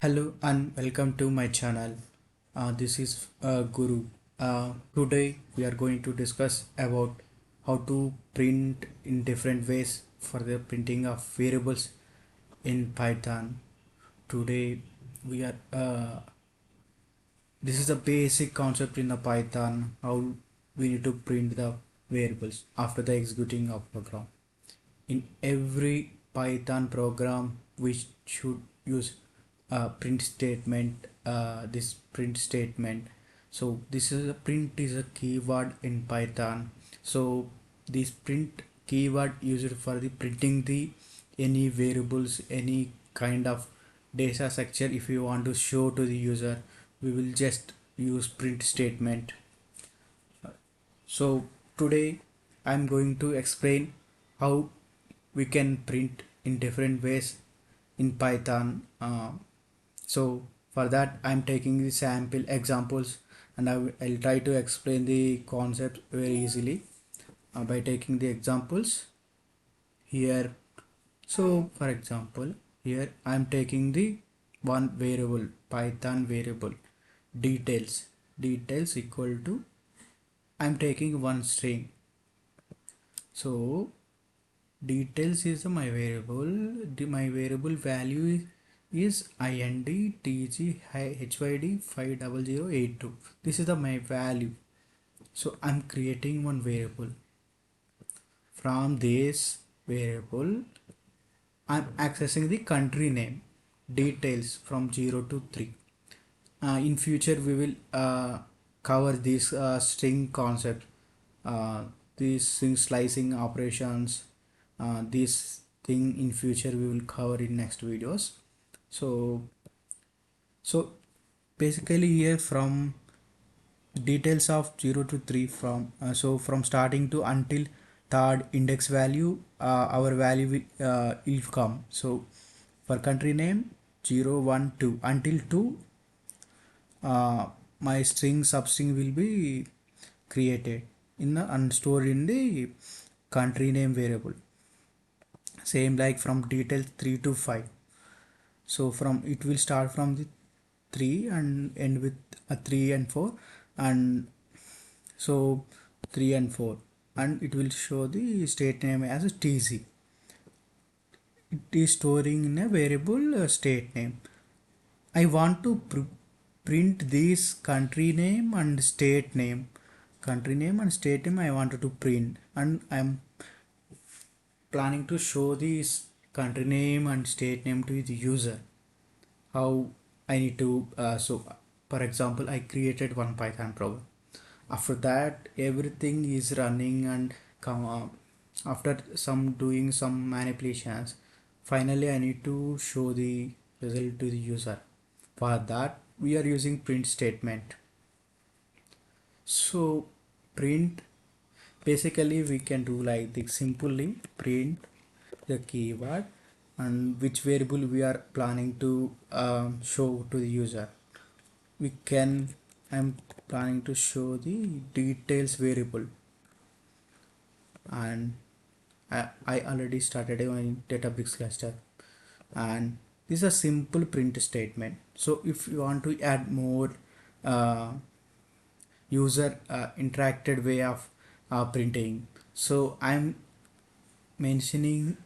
Hello and welcome to my channel. This is Guru. Today we are going to discuss about how to print in different ways for the printing of variables in Python. Today we are this is a basic concept in the Python how we need to print the variables after the executing of program. In every Python program we should use a print statement, this print statement. So this is a print is a keyword in Python. So this print keyword used for the printing the any variables, any kind of data structure. If you want to show to the user, we will just use print statement. So today I'm going to explain how we can print in different ways in Python. So for that I'm taking the sample examples, and I'll try to explain the concept very easily by taking the examples here. So for example, here I'm taking the one variable, Python variable details equal to, I'm taking one string. So details is my variable. My variable value is int tg hyd 50082. This is my value. So I'm creating one variable. From this variable I'm accessing the country name details from 0 to 3. In future we will cover this string concept, uh, these string slicing operations, this thing in future we will cover in next videos. So basically here from details of 0 to 3, from so from starting to until third index value, our value will come. So for country name 0 1 2 until 2, my string substring will be created in the and stored in the country name variable. Same like from details 3 to 5. So from it will start from the 3 and end with a 3 and 4, and so 3 and 4, and it will show the state name as a tc. It is storing in a variable state name. I want to print this country name and state name. Country name and state name I wanted to print, and I'm planning to show this country name and state name to the user. How I need to so for example, I created one Python program. After that everything is running and after some doing some manipulations, finally I need to show the result to the user. For that we are using print statement. So print, basically we can do like this simply: print the keyword and which variable we are planning to show to the user. We can, I'm planning to show the details variable, and I already started my Databricks cluster, and this is a simple print statement. So if you want to add more uh, user interacted way of printing, so I'm mentioning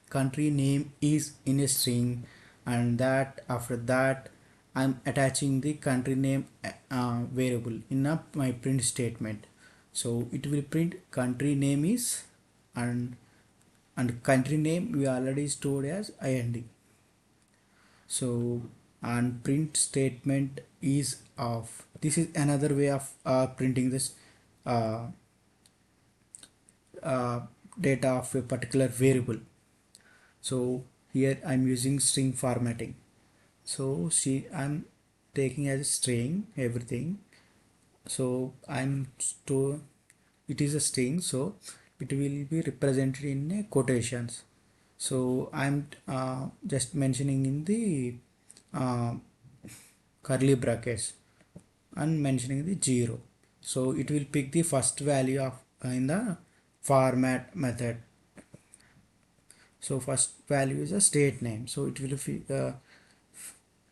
country name is in a string, and that after that I'm attaching the country name variable in my print statement. So it will print country name is, and country name we already stored as int. So and print statement is of, this is another way of printing this uh, uh, data of a particular variable. So here I'm using string formatting. So see, I'm taking as a string everything. So I'm store, it is a string, so it will be represented in a quotations. So I'm just mentioning in the uh, curly brackets and mentioning the 0. So it will pick the first value of in the format method. So first value is a state name, so it will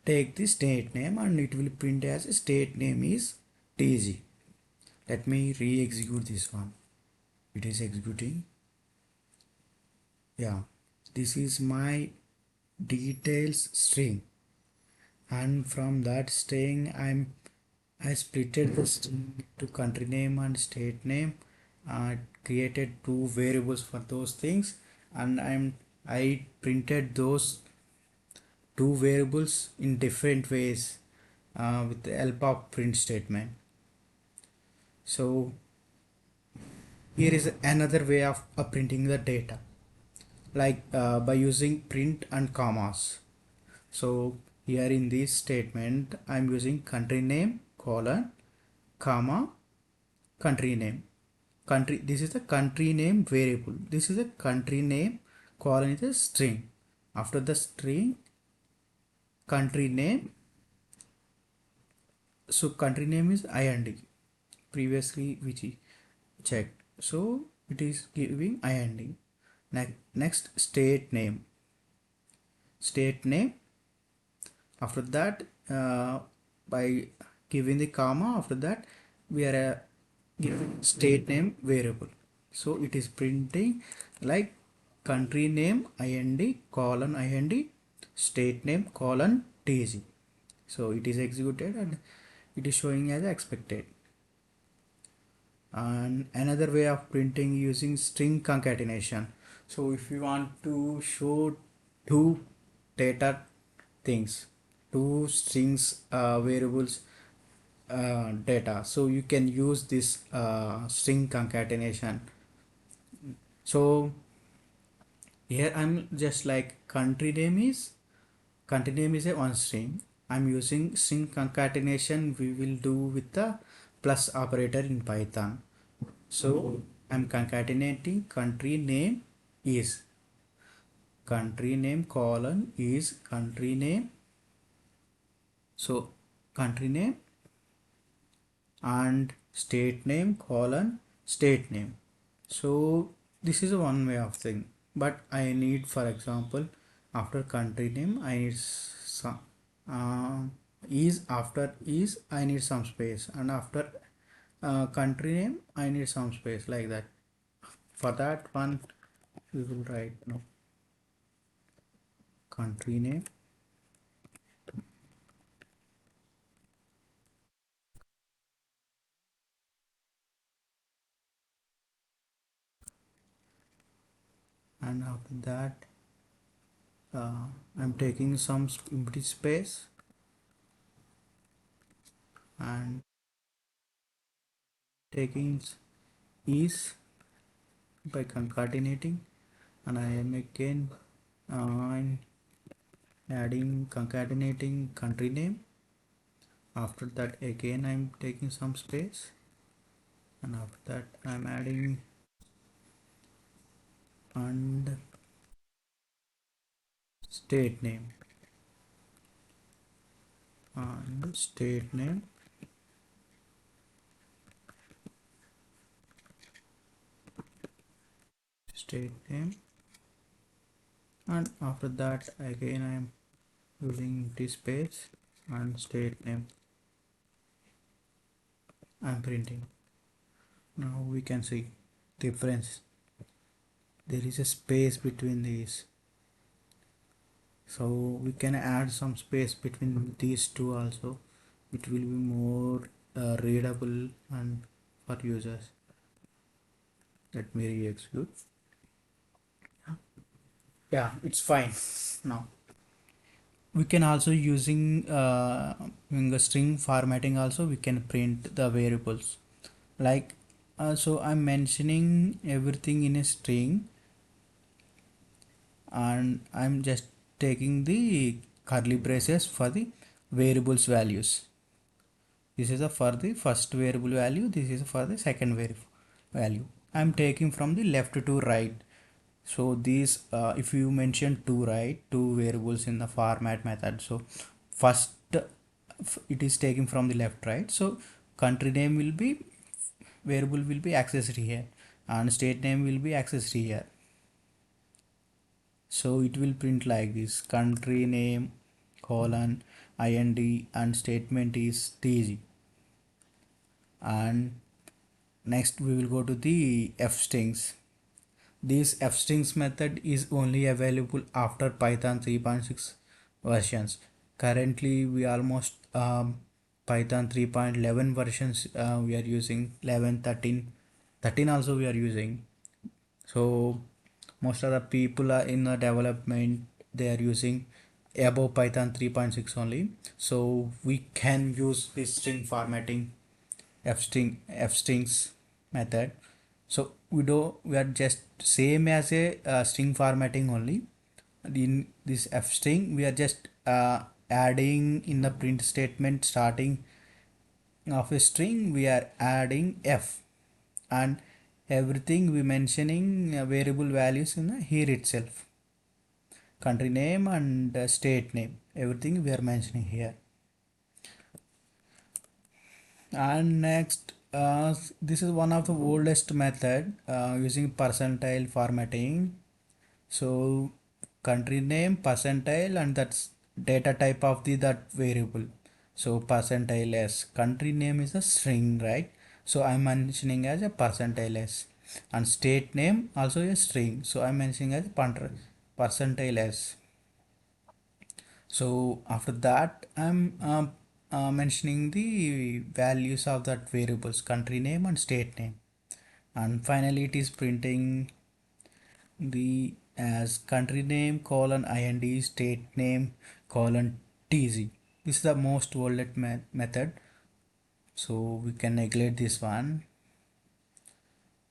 take the state name and it will print as state name is tg. Let me re-execute this one. It is executing. Yeah, this is my details string, and from that string I splitted the string to country name and state name, created two variables for those things, and I printed those two variables in different ways with the help of print statement. So here is another way of printing the data, like by using print and commas. So here in this statement I'm using country name colon comma country name. Country, this is the country name variable, this is a country name colon is a string. After the string country name, so country name is ind, previously which is checked, so it is giving ind. Next state name, after that by giving the comma, after that we are giving state name variable, so it is printing like country name ind colon ind state name colon tg. So it is executed and it is showing as expected. And another way of printing using string concatenation. So if you want to show two data things, two strings variables data, so you can use this string concatenation. So here I'm just like country name is a one string. I'm using string concatenation we will do with the plus operator in Python. So I'm concatenating country name colon is country name, so country name and state name colon state name. So this is a one way of thing, but I need, for example, after country name I need some is, after is I need some space, and after country name I need some space, like that. For that one we will write no country name and after that I'm taking some empty space and taking is by concatenating, and I am again uh, adding concatenating country name. After that again I'm taking some space, and after that I'm adding and state name and state name, state name, and after that again I am using this space and state name. I'm printing. Now we can see difference. There is a space between these, so we can add some space between these two also. It will be more readable and for users. Let me re-execute. Yeah, it's fine now. We can also using in the string formatting also we can print the variables, like so I'm mentioning everything in a string and I'm just taking the curly braces for the variables values. This is a for the first variable value, this is for the second value. I'm taking from the left to right. So these if you mention two, right, two variables in the format method, so first it is taken from the left, right, so country name will be variable will be accessed here and state name will be accessed here. So it will print like this country name colon ind and statement is tg. And next we will go to the f strings. This f strings method is only available after Python 3.6 versions. Currently we almost Python 3.11 versions, we are using 11, 13, 13 also we are using. So most of the people are in the development, they are using above Python 3.6 only. So we can use this string formatting f strings method. So we are just same as a string formatting only. In this f string we are just adding in the print statement starting of a string we are adding f, and everything we mentioning variable values in here itself, country name and state name, everything we are mentioning here. And next, this is one of the oldest method using percentile formatting. So country name percentile and that's data type of the that variable. So percentile s, country name is a string, right? So I'm mentioning as a percentile s, and state name also a string, so I'm mentioning as percentile s. So after that I'm mentioning the values of that variables, country name and state name, and finally it is printing the as country name colon ind, state name colon tz. This is the most oldest method, so we can neglect this one.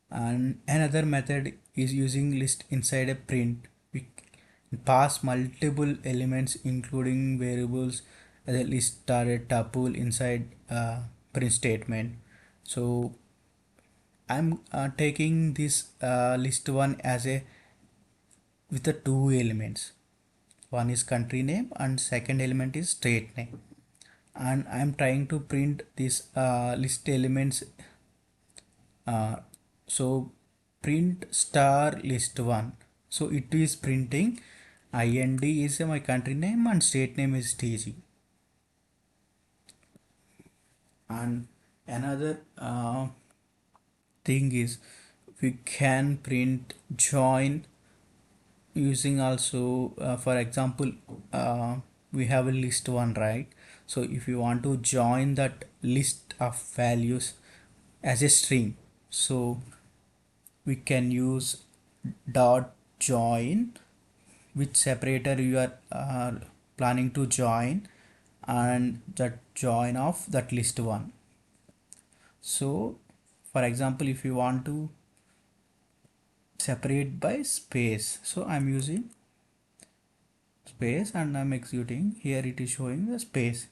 And another method is using list inside a print. We pass multiple elements including variables as a list or a tuple inside print statement. So I'm taking this list one as a with the two elements. One is country name and second element is state name. And I'm trying to print this list elements. Uh, so print star list one. So it is printing ind is my country name and state name is tg. And another thing is we can print join using also for example we have a list one, right? So if you want to join that list of values as a string, so we can use dot join which separator you are planning to join and that join of that list one. So for example if you want to separate by space, so I'm using space and I'm executing. Here it is showing the space.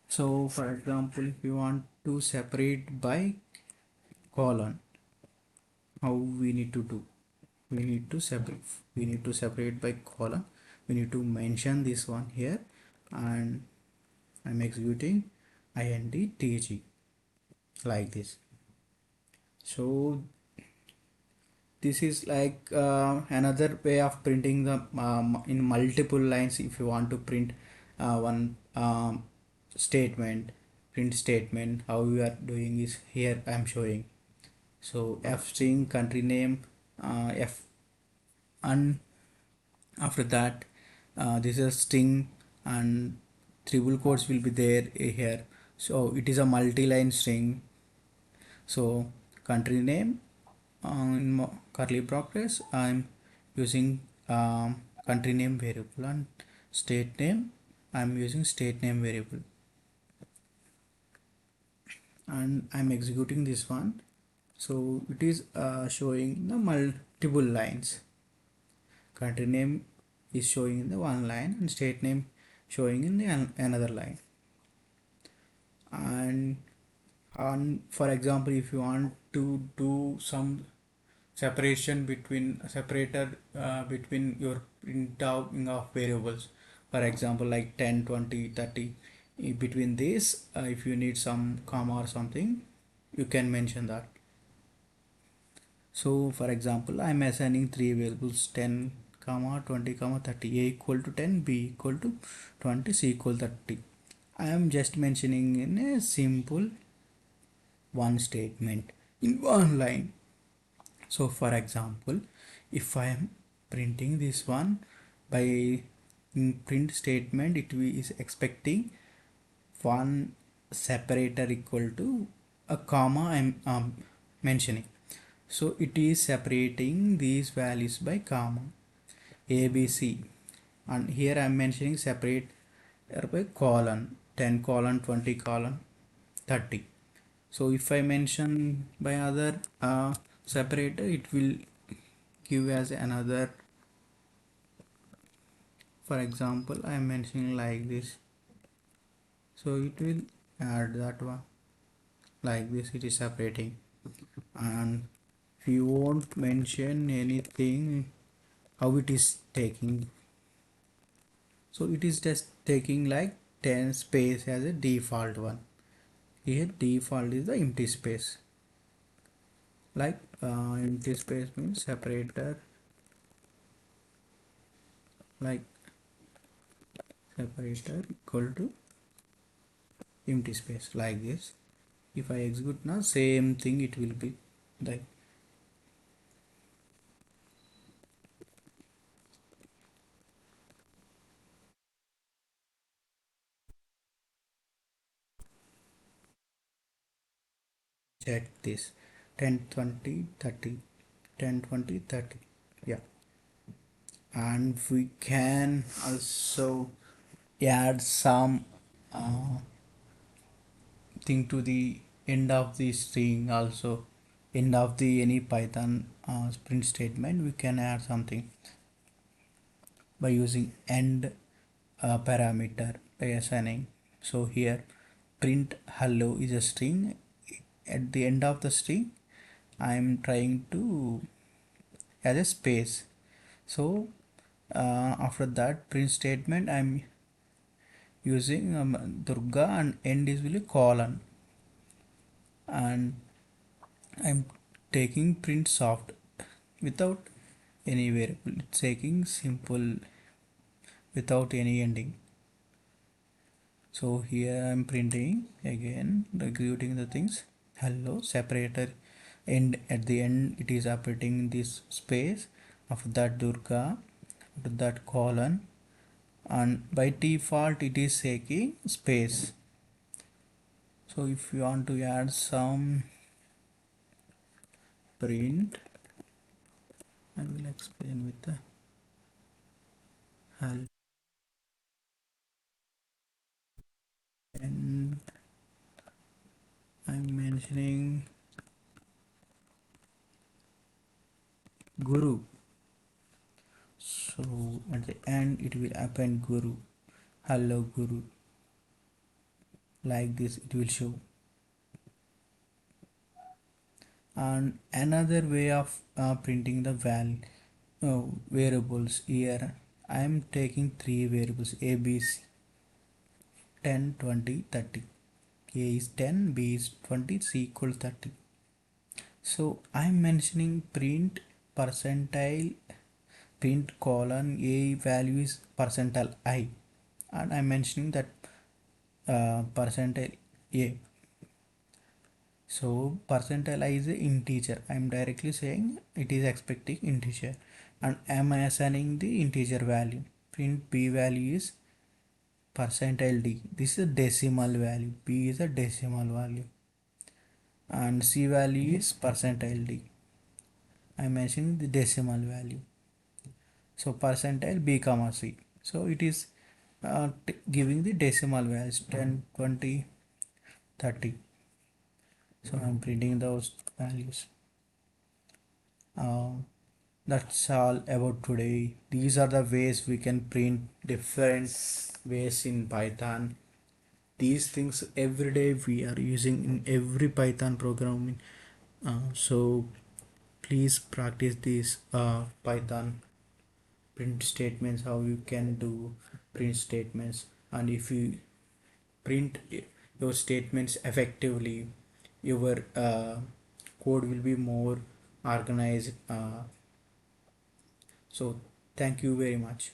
So for example if you want to separate by colon, how we need to do, we need to separate by colon, we need to mention this one here, and I'm executing indtg like this. So this is like another way of printing the in multiple lines. If you want to print one statement, print statement, how we are doing is here I'm showing. So f string country name f, and after that this is a string and triple quotes will be there here. So it is a multi-line string. So country name in curly brackets I'm using country name variable, and state name I'm using state name variable, and I'm executing this one. So it is showing the multiple lines. Country name is showing in the one line and state name showing in the another line. And for example if you want to do some separation between separator between your printing of variables, for example like 10, 20, 30, between this if you need some comma or something you can mention that. So for example I'm assigning three variables 10, comma 20 comma 30, a equal to 10, b equal to 20, c equal to 30. I am just mentioning in a simple one statement in one line. So for example, if I am printing this one by in print statement, it is expecting one separator equal to a comma I'm mentioning. So it is separating these values by comma a b c, and here I'm mentioning separate by colon 10 colon 20 colon 30. So if I mention by other separator, it will give as another. For example, I am mentioning like this, so it will add that one like this. It is separating, and if you won't mention anything, how it is taking, so it is just taking like 10 space as a default one. Here default is the empty space, like empty space means separator, like separator equal to empty space like this. If I execute now, same thing it will be like. Check this, 10 20 30, 10 20 30. Yeah, and we can also add some thing to the end of the string also. End of the any python print statement, we can add something by using end parameter by assigning. So here print hello is a string. At the end of the string, I am trying to add a space. So after that print statement, I'm using Durga, and end is really colon, and I'm taking print soft without any variable. It's taking simple without any ending. So here I'm printing again, executing the things. Hello separator, and at the end it is operating this space. After that Durga, after that colon, and by default it is taking space. So if you want to add some print, I will explain with the help, and I'm mentioning guru. So at the end it will append guru, hello guru, like this it will show. And another way of printing the variables, here I am taking three variables a b c, 10 20 30. A is 10, b is 20, c equal 30. So I'm mentioning print percentile, print colon, a value is percentile I, and I'm mentioning that percentile a. So percentile I is a integer. I'm directly saying it is expecting integer, and am assigning the integer value. Print b value is percentile d. This is a decimal value. B is a decimal value, and c value is percentile d. I'm mentioning the decimal value. So percentile b comma c. So it is giving the decimal values 10 20 30. So I'm printing those values. uh, that's all about today. These are the ways we can print different ways in Python. These things every day we are using in every Python programming. So please practice these Python print statements, how you can do print statements, and if you print your statements effectively, your code will be more organized. So Thank you very much.